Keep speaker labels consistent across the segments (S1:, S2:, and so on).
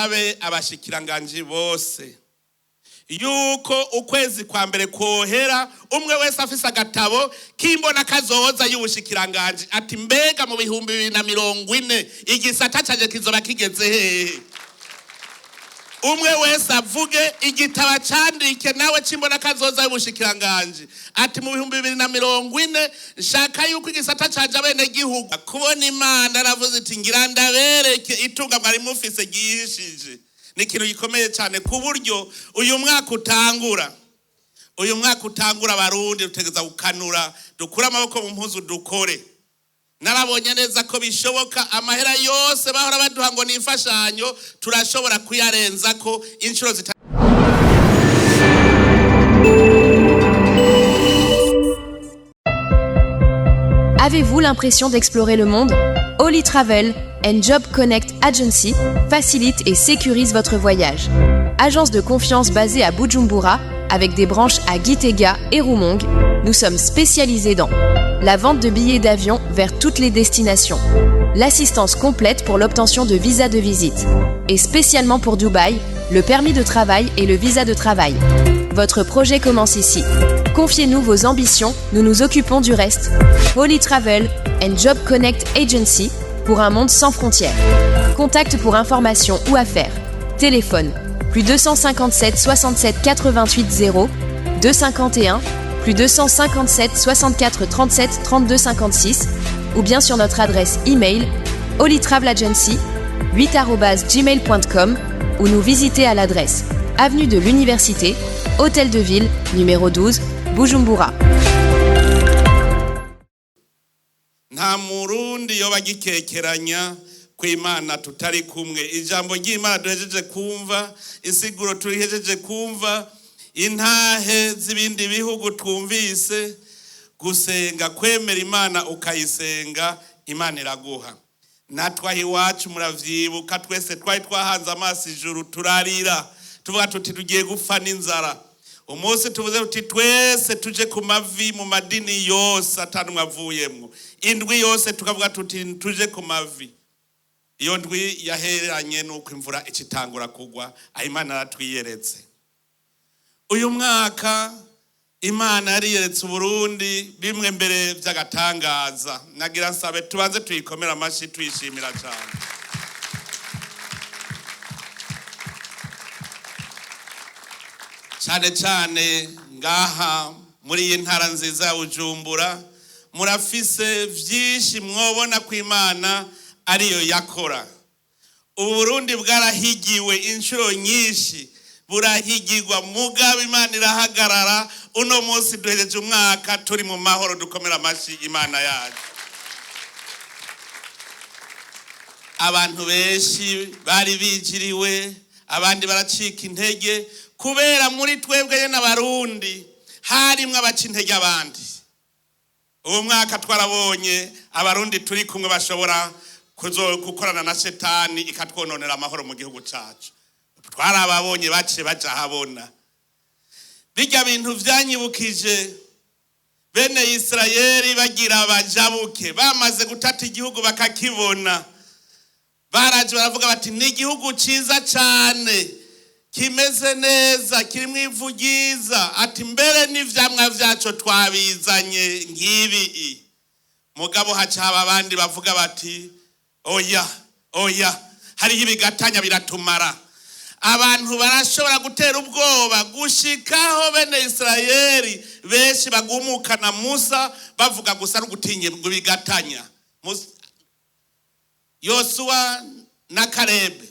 S1: nsabe abashikiranganji bose yuko ukwezi kwa mbere kohera umwe wese afise agatabo kimbona kazoza y'ubushikiranganji ati mbega mu 2040 igisata caje kizoba kigeze hehe. Umwe wese avuge igitabo candike nawe cimbona kazoza y'ubushikiranganji ati mu 2040 nshaka yuko igisata caje abene gihugu kubona Imana aravuze iti ngira ndabereke itunga mwari mufise gihishije. Ni ikintu gikomeye cyane ku buryo uyu mwaka utangura Abarundi rutegeza gukanura dukura amaboko mu mpuzu dukore. Narabonye neza ko bishoboka amahera yose bahora baduha ngo n'imfashanyo turashobora kuyarenza ko inshuro
S2: Avez-vous l'impression d'explorer le monde? Oli Travel and Job Connect Agency facilite et sécurise votre voyage. Agence de confiance basée à Bujumbura, avec des branches à Gitega et Rumong, nous sommes spécialisés dans la vente de billets d'avion vers toutes les destinations, l'assistance complète pour l'obtention de visa de visite, et spécialement pour Dubaï, le permis de travail et le visa de travail. Votre projet commence ici. Confiez-nous vos ambitions, nous nous occupons du reste. Oli Travel and Job Connect Agency, pour un monde sans frontières. Contact pour informations ou affaires. Téléphone plus 257 67 88 0 251 plus 257 64 37 32 56 ou bien sur notre adresse e-mail olitravelAgency8@gmail.com ou nous visiter à l'adresse avenue de l'Université, Hôtel de Ville, numéro 12, Bujumbura.
S1: Nta murundi yoba gikekeranya kw'Imana tutari kumwe. Ijambo ry'Imana duhejeje kumva, insiguro tuhejeje kumva, intahe z'ibindi bihugu twumvise, gusenga kwemera Imana ukayisenga Imana iraguha. Natwe iwacu muravyibuka twese twari twahanze amaso ijuru turarira tuvuga tuti tugiye gupfa n'inzara. Umunsi tuvuze uti twese tuje ku mavi mu madini yose atanumwe avuyemwo. Indwi yose tukavuga tuti tuje ku mavi. Iyo ndwi yaheranye nuko imvura icitangura kugwa, Imana aratwiyeretse. Uyu mwaka Imana yariyeretse Uburundi bimwe mbere vy'agatangaza. Nagira nsabe tubanze tuyikomera amashi tuyishimira cyane. Cyane cyane ngaha muri iyi ntara nziza ya Bujumbura murafise vyinshi mwobona ko Imana ariyo yakora. Uburundi bwarahigiwe inshuro nyinshi burahigirwa mugabo Imana irahagarara. Uno munsi duhereje umwaka turi mu mahoro dukomera amashi Imana yacu. Abantu benshi bari bijiriwe, abandi baracika intege kubera muri twebwe n'Abarundi harimwe abaca intege abandi. Uwo mwaka twarabonye Abarundi turi kumwe bashobora gukorana na Shetani ikatwononera amahoro mu gihugu cacu. Twarababonye bace baja habona. Bijya bintu vyanyibukije bene Israeli bagira abajabuke bamaze gutata igihugu bakakibona. Baraje baravuga bati ni igihugu ciza cyane kimeze neza kirimwe ivu ryiza ati mbere n'ivyamwa vyaco twabizanye ngibi. Mugabo haca abandi bavuga bati oya hari ibigatanya biratumara. Abantu barashobora gutera ubwoba gushikaho bene Israeli benshi bagumukana Musa bavuga gusa no gutinye bigatanya. Yosuwa na Kalebe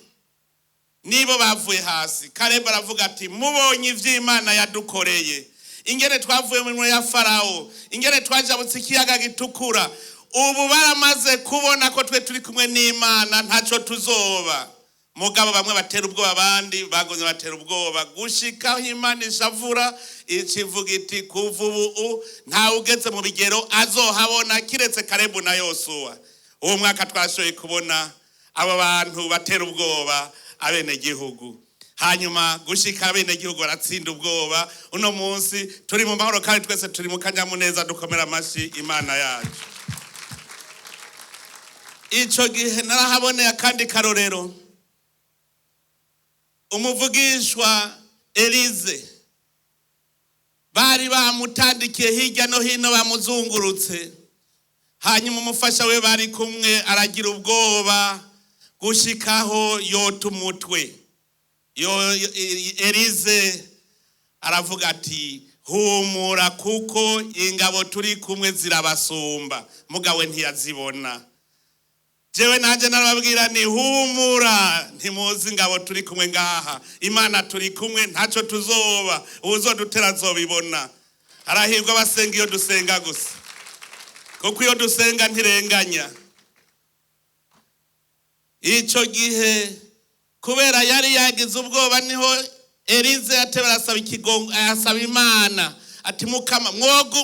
S1: nibo bavuye hasi. Kalebe aravuga ati mubonye ivy'Imana yadukoreye, ingene twavuye mu minwe ya Farao, ingene twajabutse ikiyaga gitukura, ubu baramaze kubona ko twe turi kumwe n'Imana ntaco tuzoba. Mugabo bamwe batera ubwoba abandi bagonye batera ubwoba gushikaho Imana ishavura ikivuga iti kuva ubu nta ugeze mu bigero azohabona kiretse Kalebe na Yosuwa. Uwo mwaka twashoboye kubona abo bantu batera ubwoba abene gihugu. Hanyuma gushika abene gihugu baratsinda ubwoba. Uno munsi turi mu mahoro kandi twese turi mu kanyamuneza dukomera amashi Imana yacu. Ico gihe narahaboneye kandi karorero. umuvugishwa Elize bari bamutandikiye hirya no hino bamuzungurutse, hanyuma umufasha we bari kumwe aragira ubwoba gushikaho yota umutwe. Elize aravuga ati humura kuko ingabo turi kumwe zirabasumba. Mugabo ntiyazibona. Jewe nanje narababwira ni humura, ntimuzi ingabo turi kumwe ngaha, Imana turi kumwe ntaco tuzoba, uzodutera azobibona. Arahirwa abasenga iyo dusenga gusa, kuko iyo dusenga ntirenganya. Ico gihe kubera yari yagize ubwoba niho Elize yatebera asaba ikigongo, asaba Imana ati Mukama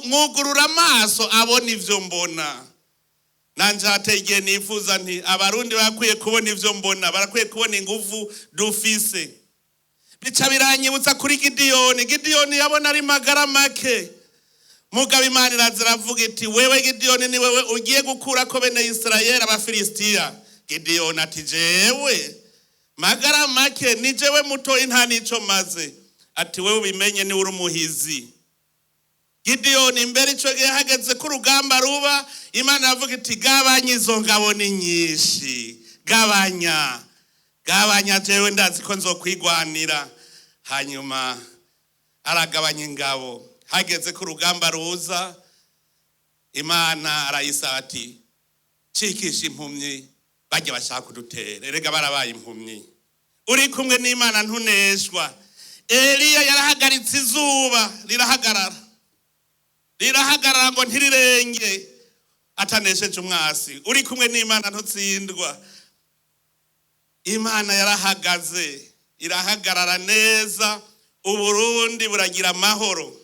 S1: mwugurura amaso abona ivyo mbona. Nanje hategeye nifuza nti abarundi bakwiye kubona ivyo mbona, barakwiye kubona inguvu dufise. Bica biranyibutsa kuri Gideyoni yabona ari magara make. Mugabo Imana iravuga iti wewe Gideyoni ni wewe ugiye gukura ko bene Israeli Abafilisitiya. Gideyoni ati jewe magara make ni jewe mutoyi nta nico maze. Ati wewe ubimenye ni uri umuhizi. Gideyoni imbere ico gihe hageze ku rugamba ruba, Imana iravuga iti gabanya izo ngabo ni nyinshi, gabanya jewe ndazi ko nzokwigwanira. Hanyuma aragabanya ingabo. Hageze ku rugamba ruza, Imana arayisaba ati cikisha impumyi bajya bashaka kudutera, erega barabaye impumyi. Uri kumwe n'Imana ntuneshwa. Eliya yarahagaritse izuba rirahagarara ngo ntirirenge atanesheje umwasi. Uri kumwe n'Imana ntutsindwa. Imana yarahagaze irahagarara neza, Uburundi buragira amahoro.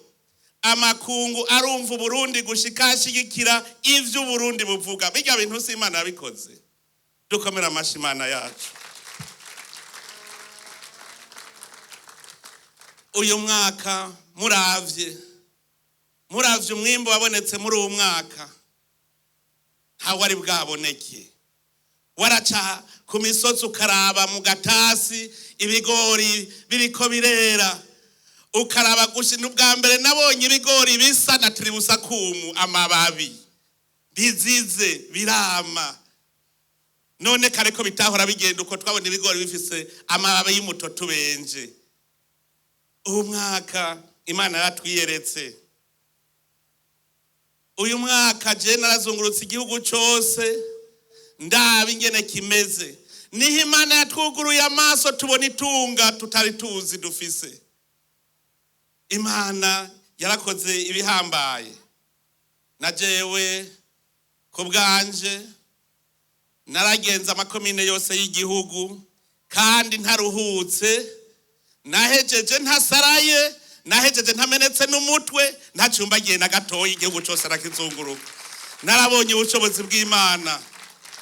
S1: Amakungu arumva Uburundi gushikashigikira ivyo Uburundi buvuga. Bijya bintu si Imana yabikoze. Dukomera amashi Imana yacu. Uyu mwaka muravye umwimbo wabonetse muri uwo mwaka ntawe ari bwaboneke. Waraca ku misozi ukaraba mu gatasi ibigori biriko birera, ukaraba gushina. Ubwa mbere nabonye ibigori bisa na tiribusakumu, amababi bizize birama. None kare ko bitahora bigenda uko twabona ibigori bifise amababi y'umutoto benje. Uyu mwaka Imana yatwiyeretse. Uyu mwaka je narazungurutse igihugu cyose ndaba ingene kimeze. Niho Imana yatwuguruye amaso tubona itunga tutari tuzi dufise. Imana yarakoze ibihambaye. Na jewe ku bwanje naragenza amakomine yose y'igihugu kandi ntaruhutse. Nahejeje ntasaraye, nahejeje ntamenetse n'umutwe, ntacumbagiye na gatoyi, igihugu cyose arakizunguruka. Narabonye ubushobozi bw'Imana,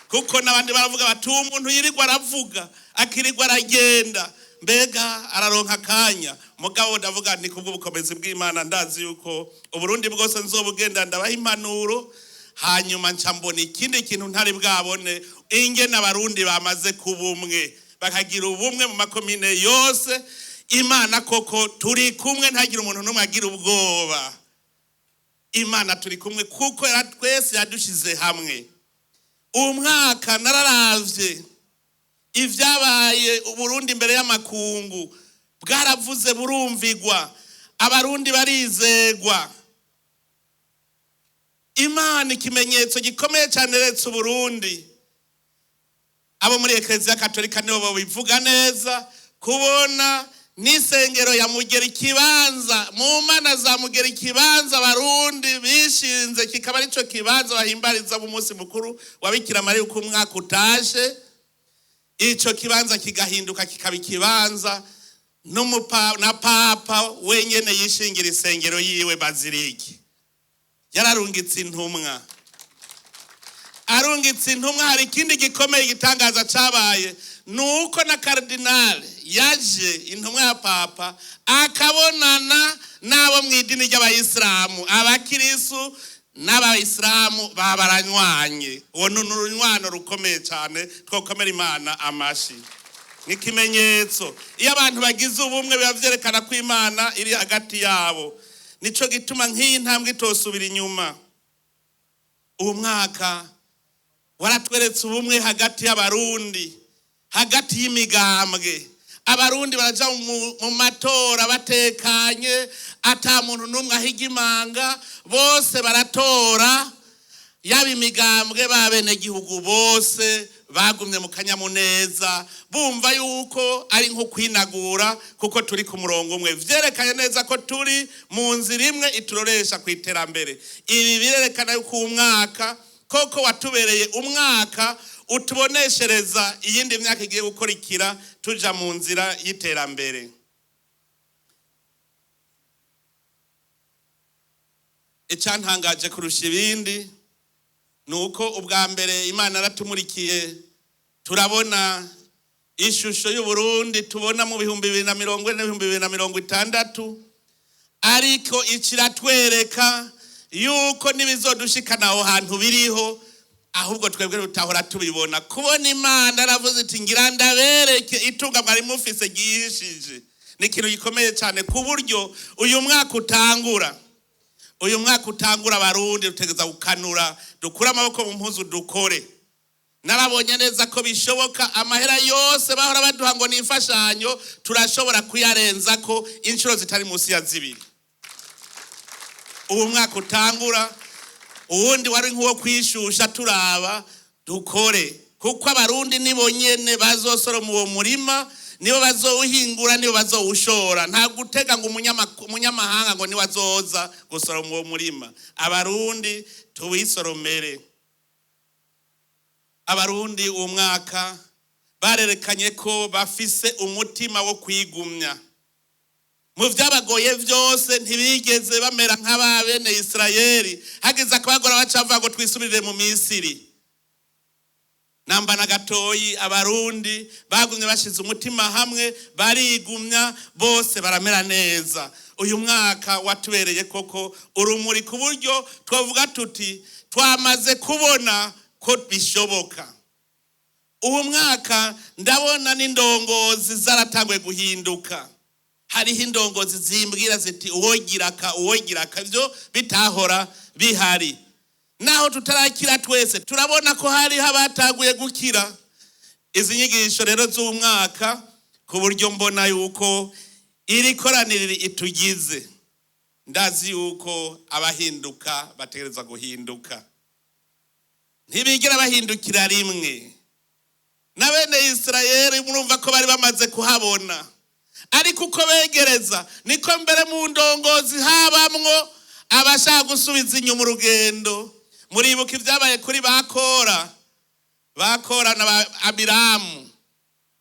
S1: kuko nabandi baravuga bati umuntu yirirwa aravuga akirirwa aragenda mbega araronka akanya. Mugabo ndavuga nti kubw'ubukomezi bw'Imana ndazi yuko Uburundi bwose nzobugenda ndabaha impanuro. Hanyuma ncambona ikindi kintu ntari bwabone, ingene abarundi bamaze kubumwe bakagira ubumwe mu makomine yose. Imana koko turi kumwe, ntagira umuntu n'umwe agira ubwoba. Imana turi kumwe kuko twese yadushize hamwe. Umwaka nararavye ivyabaye Uburundi imbere y'amakungu, bwaravuze burumvigwa, abarundi barizegwa. Imana ikimenyetso gikomeye cyane retse Uburundi. Abo muri Eklezia Katolika nibo bivuga neza, kubona n'isengero ya Mugera ikibanza mu mana za Mugera ikibanza Barundi bishinze kikaba arico kibanza bahimbariza mu munsi mukuru wa Bikira Mariya uko umwaka utashe. Ico kibanza kigahinduka kikaba ikibanza na papa wenyene yishingira isengero yiwe Baziliki. Yararungitse intumwa. Arungitse intumwa. Hari ikindi gikomeye gitangaza cabaye, nuko na kardinale yaje, intumwa ya papa, akabonana nabo mw'idini ry'Abayisilamu. Abakirisu n'Abayisilamu babaranywanye. Uwo n'urunywano rukomeye cyane, twokomera Imana amashi. nk'ikimenyetso. Iyo abantu bagize ubumwe biba vyerekana ko Imana iri hagati yabo. Nico gituma nk'iyi ntambwe itosubira inyuma. Uwo mwaka waratweretse ubumwe hagati y'abarundi, hagati y'imigambwe. Abarundi baraja mu matora batekanye, ata muntu numwe ahiga imanga, bose baratora. Yaba imigambwe babene gihugu bose bagumye mu kanyamuneza, bumva yuko ari nko kwinagura kuko turi ku murongo umwe. Vyerekanye neza ko turi mu nzira imwe ituroresha ku iterambere. Ibi birerekana yuko umwaka koko watubereye umwaka utuboneshereza iyindi myaka igiye gukurikira tuja mu nzira y'iterambere. Icantangaje kurusha ibindi nuko ubwa mbere Imana aratumurikiye, turabona ishusho y'Uburundi tubona mu 2040 2060, ariko ikiratwereka yuko nibizodushikana aho hantu biriho, ahubwo twebwe tutahora tubibona. Kubona Imana aravuze iti ngira ndabereke itunga mwari mufise gihishije, ni ikintu gikomeye cyane ku buryo uyu mwaka utangura Abarundi dutegeza gukanura, dukura amaboko mu mpuzu dukore. Narabonye neza ko bishoboka, amahera yose bahora baduha ngo n'imfashanyo turashobora kuyarenza ko inshuro zitari munsi ya 2. Uwo mwaka utangura uwundi wari nk'uwo kwishusha turaba dukore, kuko Abarundi nibo nyene bazosoroma uwo murima, nibo bazowuhingura, nibo bazowushora. Nta gutega ngo umunyamahanga ngo ni wazoza gusoroma uwo murima. Abarundi tuwisoromere. Abarundi uwo mwaka barerekanye ko bafise umutima wo kwigumya. Mu vyabagoye vyose ntibigeze bamera nk'ababene Israeli, hagize akabagora bacavuga ngo twisubirire mu Misiri. Namba na gatoyi Abarundi bagumye bashize umutima hamwe, barigumya, bose baramera neza. Uyu mwaka watubereye koko urumuri ku buryo twavuga tuti twamaze kubona ko bishoboka. Uwo mwaka ndabona n'indongozi zaratangwe guhinduka. Hariho indongozi zimbwira ziti uwogiraka byo bitahora bihari. Naho tutarakira twese turabona ko hari habataguye gukira. Izi nyigisho rero z'umwaka ku buryo mbona yuko iri koraniriri itugize, ndazi yuko abahinduka bategereza guhinduka. Ntibigira bahindukira rimwe. Na bene Israeli murumva ko bari bamaze kuhabona, ariko uko begereza niko mbere mu ndongozi habamwo abashaka gusubiza inyuma urugendo. Muribuka ibyabaye kuri bakora na Abiramu.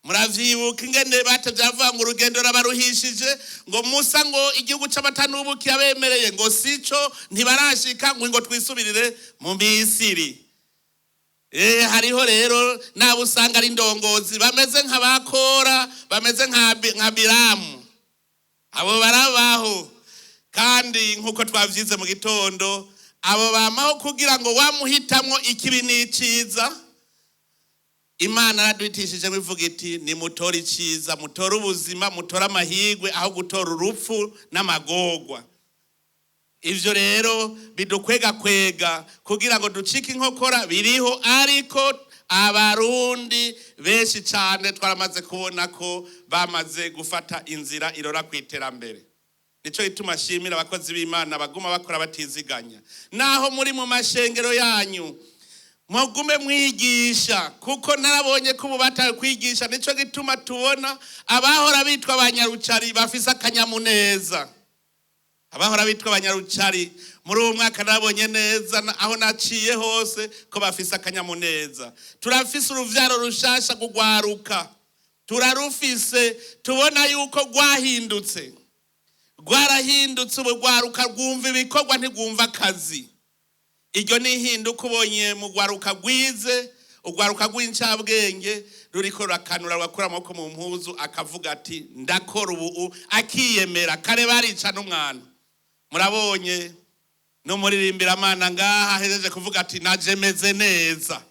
S1: Muravyibuka ingene batavyavuga ngo urugendo rabaruhishije, ngo Musa ngo igihugu c'abatanubuki yabemereye ngo sico ntibarashika ngo twisubirire mu Misiri. Hariho rero nabo usanga ari ndongozi bameze nk'abakora, bameze nka Abiramu. Abo barabaho kandi nkuko twavyize mu gitondo, abo bamaho kugira ngo wamuhitamwo ikibi n'iciza. Imana araduhitishije bivuga iti ni mutora iciza, mutora ubuzima, mutora amahigwe aho gutora urupfu n'amagorwa. Ivyo rero bidukwega kugira ngo ducike inkokora biriho, ariko Abarundi benshi cyane twaramaze kubona ko bamaze gufata inzira irora kwiterambere. Nico gituma shimira abakozi b'Imana baguma bakora batiziganya. Naho muri mu mashengero yanyu mugume mwigisha, kuko narabonye ko bataye kwigisha. Nico gituma tubona abahora bitwa abanyarucari bafise akanyamuneza. Abahora bitwa abanyarucari muri uwo mwaka nabonye neza aho naciye hose ko bafise akanyamuneza. Turafise uruvyaro rushasha kugwaruka, turarufise, tubona yuko rwahindutse. Rwarahindutse, ubugwaruka rwumva ibikorwa ntigwumva akazi. Iryo ni ihinduka ubonye mu gwaruka gwize, ugwaruka rw'incabwenge ruriko rakanura rwakura amaboko mu mpuzu akavuga ati ndakora ubu, akiyemera. Kare barica n'umwana. Murabonye no muririmbira Mana ngaha hejeje kuvuga ati naje meze neza.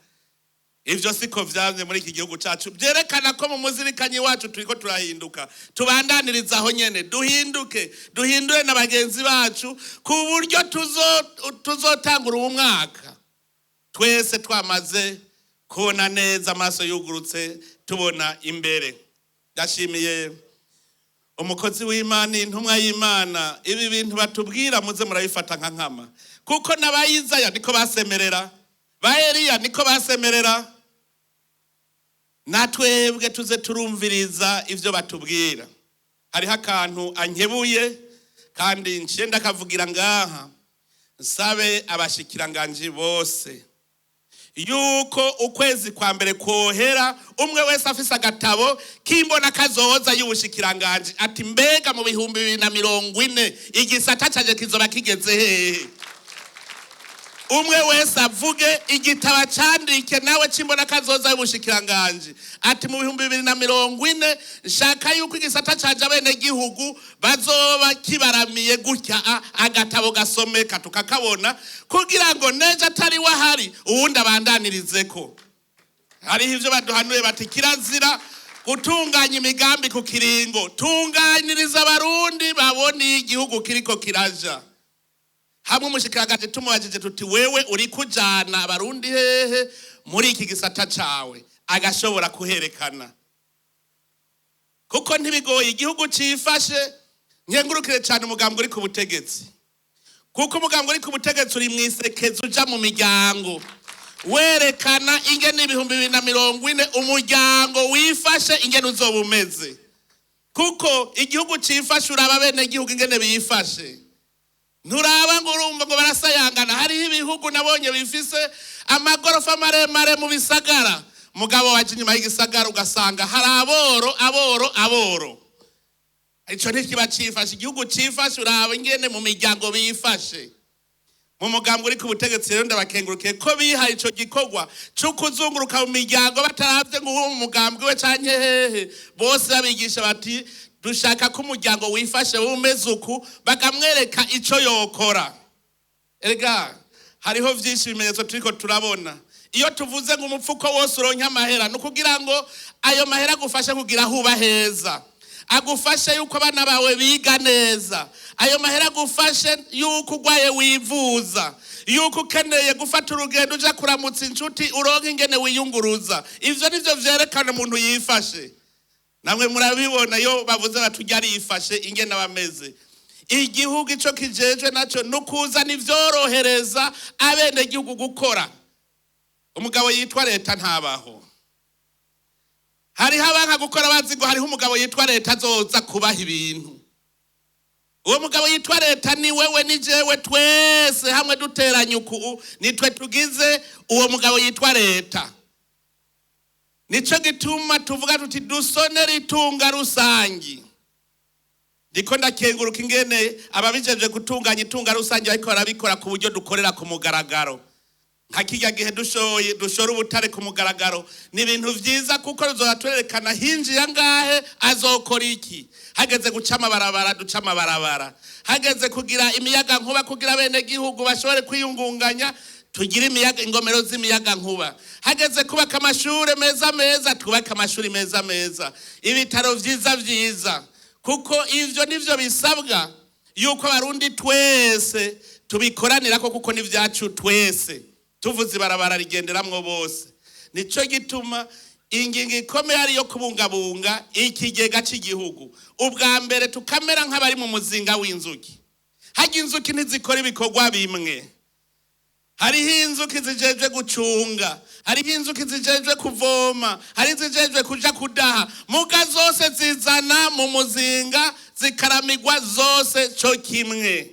S1: Ivyo siko vyamye muri iki gihugu cacu, byerekana ko mu muzirikanyi wacu turiko turahinduka, tubandaniriza aho nyene, duhindure na bagenzi bacu ku buryo tuzotangura uwo mwaka twese twamaze kubona neza, amaso yugurutse, tubona imbere. Ndashimiye umukozi w'Imana, intumwa y'Imana, ibi bintu batubwira muze murabifata nka nkama, kuko n'abayizaya niko basemerera, ba Eliya niko basemerera. Natwebwe tuze turumviriza ivyo batubwira. Hariho akantu ankebuye kandi ncenda kavugira ngaha, nsabe abashikiranganji bose yuko ukwezi kwa mbere kohera umwe wese afise agatabo kimbona kazoza y'ubushikiranganji, ati mbega mu 2040 igisata caje kizoba kigeze hehe. Umwe wese avuge igitaba candike nawe cimbona kazoza y'ubushikiranganji, ati mu 2040 nshaka yuko igisata caje abene gihugu bazoba kibaramiye gutya, agatabo gasomeka tukakabona, kugira ngo neje atari wahari uwundi abandaniririzeko. Hariho ivyo baduhanuye bati kirazira gutunganya imigambi ku kiringo, tunganiriza abarundi babone igihugu kiriko kiraja. Hamwe umushikiranganje tumubajije tuti wewe uri kujana abarundi hehe muri iki gisata cawe, agashobora kuherekana. Kuko ntibigoye igihugu cifashe, nkengurukire cyane umugambwe uri ku butegetsi, kuko umugambwe uri ku butegetsi uri mwisekeza uja mu miryango werekana ingene 2040 umuryango wifashe ingene uzoba umeze, kuko igihugu cifashe uraba bene igihugu ingene bifashe. Nturaba ngo urumva ngo barasayangana. Hariho ibihugu nabonye bifise amagorofa maremare mu bisagara, mugabo waje inyuma y'igisagara ugasanga hari aboro. Ico ntikiba cifashe. Igihugu cifashe uraba ingene mu miryango bifashe. Mu mugambwe uri ku butegetsi rero ndabakengurukiye ko bihaye ico gikorwa cyo kuzunguruka mu miryango bataravye ngo uwo mu mugambwe we canke hehe, bose babigisha bati dushaka ko umuryango wifashe umeze uku, bakamwereka ico yokora. Erega hariho vyinshi bimenyetso turiko turabona. Iyo tuvuze ngo umupfuko wose uronke amahera, nukugira ngo ayo mahera agufashe kugira huba heza, agufashe yuko abana bawe biga neza, ayo mahera agufashe yuko ugwaye wivuza, yuko ukeneye gufata urugendo uja kuramutsa inshuti uronke ingene wiyunguruza. Ivyo nivyo vyerekana umuntu yifashe. Namwe murabibona yo bavuze batujya arifashe ingene bameze. Igihugu ico kijejwe naco nukuza nivyorohereza abene gihugu gukora. Umugabo yitwa leta ntabaho. Hariho abanka gukora bazi ngo hariho umugabo yitwa leta azoza kubaha ibintu. Uwo mugabo yitwa leta ni wewe ni jewe, twese hamwe duteranye uku nitwe tugize uwo mugabo yitwa leta. Nico gituma tuvuga tuti dusonera itunga rusangi. Ndiko ndakenguruka ingene ababijeje gutunganya itunga rusangi ariko barabikora ku buryo dukorera ku mugaragaro. Hakijya gihe dushora ubutare ku mugaragaro ni ibintu vyiza, kuko ruzoratwerekana hinjiye ngahe azokora iki. Hageze guca amabarabara duca amabarabara, hageze kugira imiyaga nkuba kugira bene gihugu bashobore kwiyungunganya tugira imiyaga, ingomero z'imiyaga nkuba. Hageze kubaka amashure meza twubaka amashuri meza, ibitaro vyiza, kuko ivyo nivyo bisabwa yuko abarundi twese tubikoranirako, kuko ni vyacu twese. Tuvuze ibarabara rigenderamwo bose. Nico gituma ingingo ikomeye ari yo kubungabunga ikigega cy'igihugu. Ubwa mbere tukamera nk'abari mu muzinga w'inzuki. Haje inzuki ntizikora ibikorwa bimwe. Hariho inzuki zijejwe gucunga, hariho inzuki zijejwe kuvoma, hari zijejwe kuja kudaha. Muga zose zizana mu muzinga zikaramigwa zose cyo kimwe.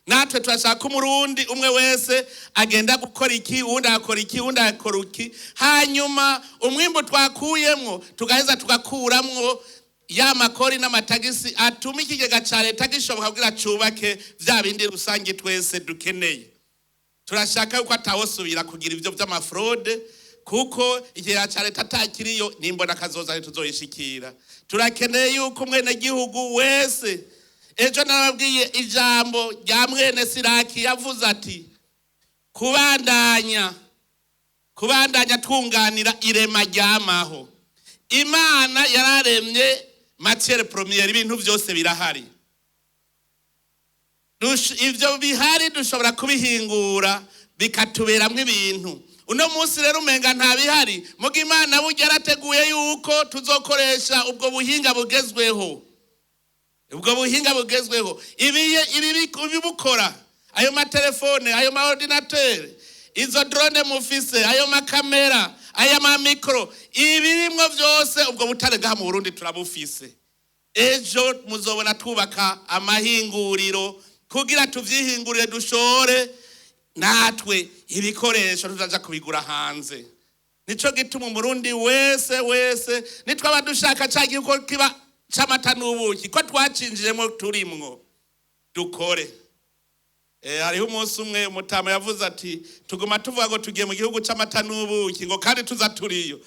S1: Natwe turashaka umurundi umwe wese agenda gukora iki, uwundi akora iki, uwundi akora iki, hanyuma umwimbo twakuyemwo tugaheza tugakuramwo ya makori n'amatagisi atuma ikigega ca leta gishoboka kugira cubake vya bindi rusange twese dukeneye. Turashaka yuko atawosubira kugira ivyo vy'amafraude, kuko ikigega ca leta atakiriyo nimbona kazoza tuzoyishikira. Turakeneye yuko umwene gihugu wese, ejo narababwiye ijambo rya mwene Siraki yavuze ati kubandanya kubandanya twunganira irema ryamaho. Imana yararemye matière première, ibintu byose birahari. Ivyo bihari dushobora kubihingura bikatuberamwe ibintu. Uno munsi rero umenga nta bihari, muga Imana burya yarateguye yuko tuzokoresha ubwo buhinga bugezweho. Ubwo buhinga bugezweho ibi bukora, ayo matelefone, ayo ma ordinateur, izo drone mufise, ayo makamera, ayo ma micro, ibirimwo byose ubwo butare bwa mu Burundi turabufise. Ejo muzobona twubaka amahinguriro kugira tuvyihingurire dushore natwe ibikoresho tuzaja kubigura hanze. Nico gituma Umurundi wese nitwaba dushaka cagi uko kiba camata n'ubuki ko twacinjiremo turimwo dukore. Hariho umunsi umwe umutama yavuze ati tuguma tuvuga ngo tugiye mu gihugu c'amata n'ubuki ngo kandi tuza turiyo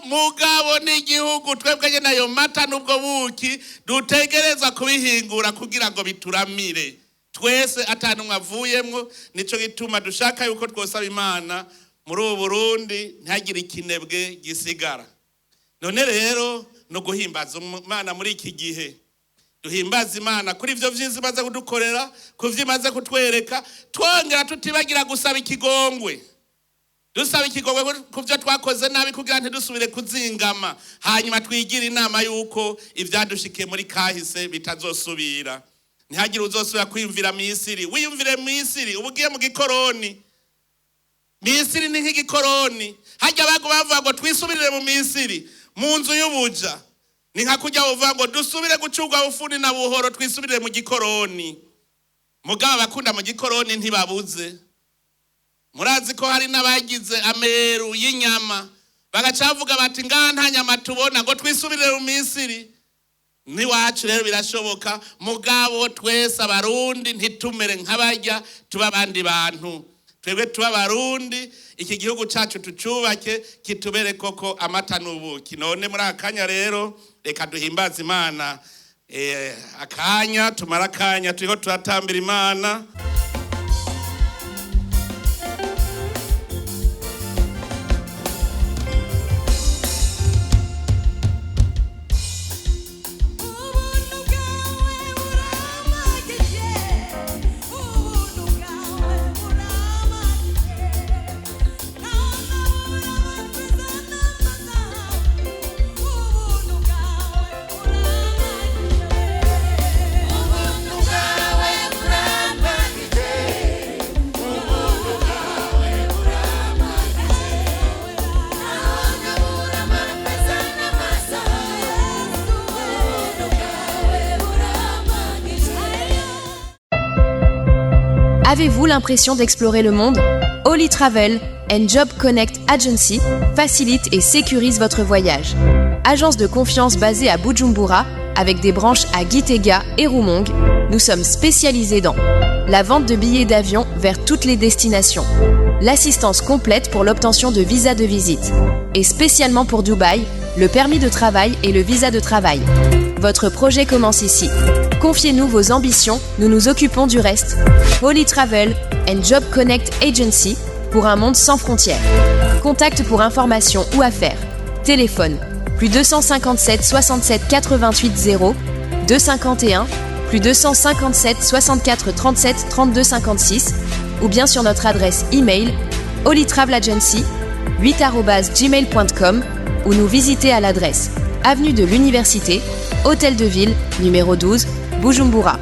S1: mugabo n'igihugu twebwe nayo mata n'ubwo buki dutegereza kubihingura kugira ngo bituramire twese atanumwe avuyemwo. Nico gituma dushaka yuko twosaba Imana muri Uburundi ntagire ikinebwe gisigara. None rero no guhimbaza Imana muri iki gihe, duhimbaza Imana kuri ivyo vyiza imaze kudukorera, kuvyimaze kutwereka, twongera tutibagira gusaba ikigongwe. Dusaba ikigongwe kuvyo twakoze nabi kugira ntidusubire kuzingama, hanyuma twigira inama yuko ivyadushikiye muri kahise bitazosubira. Ntihagire uzosubira kwiyumvira Misiri. Wiyumvire Misiri ubugiye mu gikoroni. Misiri ni nk'igikoroni. Hajya bavuga ngo twisubirire mu Misiri mu nzu y'ubuja. Ni nka kujya uvuga ngo dusubire gucurwa ufuni na buhoro twisubirire mu gikoroni. Mugabo bakunda mu gikoroni ntibabuze. Murazi ko hari n'abagize ameru y'inyama bagacavuga bati ngaha nta nyama tubona ngo twisubirire mu Misiri. Ni wacu rero birashoboka, mugabo twese abarundi ntitumere nk'abarya, tuba abandi bantu. Twebwe tuba abarundi, iki gihugu cacu tucubake kitubere koko amata n'ubuki. None muri akanya rero reka duhimbaze Imana akanya tumara akanya turiko turatambira Imana.
S2: Avez-vous l'impression d'explorer le monde? Holy Travel and Job Connect Agency facilite et sécurise votre voyage. Agence de confiance basée à Bujumbura, avec des branches à Gitega et Rumong, nous sommes spécialisés dans la vente de billets d'avion vers toutes les destinations, l'assistance complète pour l'obtention de visa de visite, et spécialement pour Dubaï, le permis de travail et le visa de travail. Votre projet commence ici. Confiez-nous vos ambitions, nous nous occupons du reste. Holy Travel and Job Connect Agency pour un monde sans frontières. Contact pour informations ou affaires. Téléphone +257 67 88 0 251 +257 64 37 32 56 ou bien sur notre adresse email holytravelagency8@gmail.com ou nous visiter à l'adresse Avenue de l'Université, Hôtel de Ville, numéro 12, Bujumbura.